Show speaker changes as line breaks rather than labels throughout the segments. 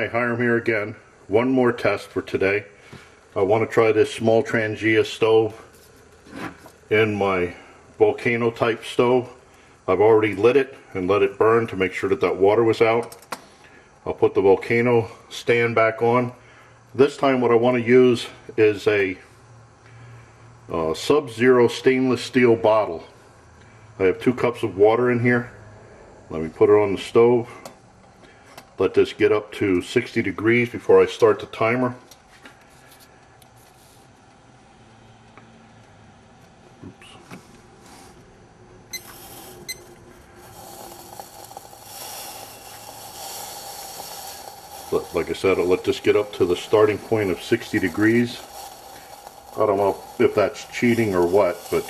Hi, Hiram here again. One more test for today. I want to try this small Trangia stove in my volcano type stove. I've already lit it and let it burn to make sure that that water was out. I'll put the volcano stand back on. This time what I want to use is a Sub-Zero stainless steel bottle. I have 2 cups of water in here. Let me put it on the stove. Let this get up to 60 degrees before I start the timer. Oops. But like I said, I'll let this get up to the starting point of 60 degrees. I don't know if that's cheating or what, but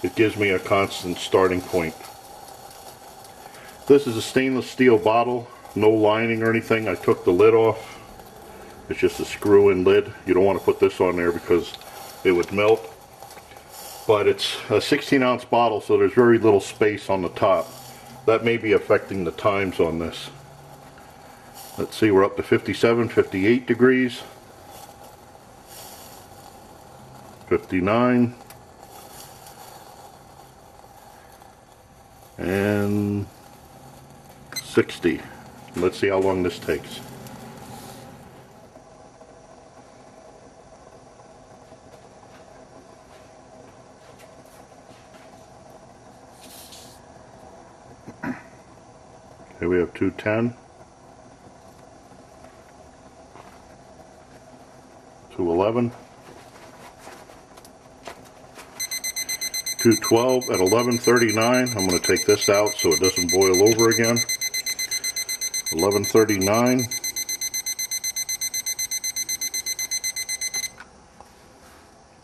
it gives me a constant starting point. This is a stainless steel bottle, no lining or anything. I took the lid off. It's just a screw-in lid. You don't want to put this on there because it would melt. But it's a 16-ounce bottle, so there's very little space on the top. That may be affecting the times on this. Let's see, we're up to 57, 58 degrees. 59. And 60. Let's see how long this takes. Okay, we have 210, 211, 212 at 11:39. I'm going to take this out so it doesn't boil over again. 11:39.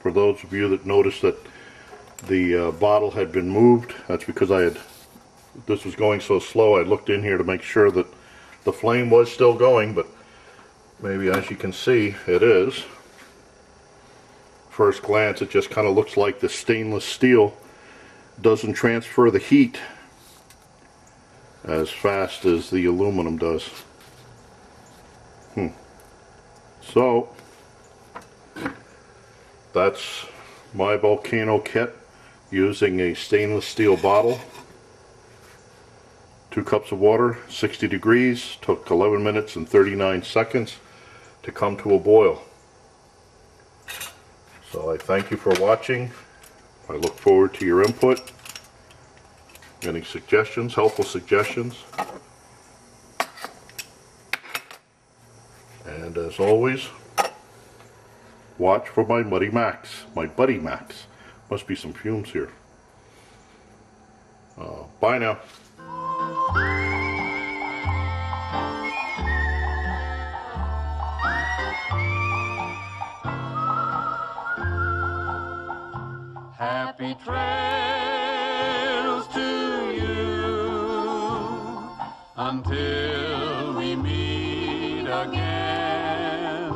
For those of you that noticed that the bottle had been moved, that's because this was going so slow. I looked in here to make sure that the flame was still going, but maybe as you can see, it is. First glance, it just kind of looks like the stainless steel doesn't transfer the heat as fast as the aluminum does. So that's my volcano kit using a stainless steel bottle. 2 cups of water, 60 degrees, took 11 minutes and 39 seconds to come to a boil. So I thank you for watching. I look forward to your input. Any suggestions, helpful suggestions. And as always, watch for my Buddy Max. My Buddy Max. Must be some fumes here. Bye now.
Happy trails to you until we meet again.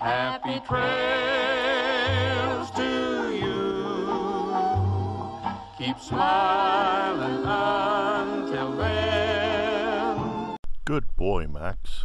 Happy trails to you. Keep smiling until then.
Good boy, Max.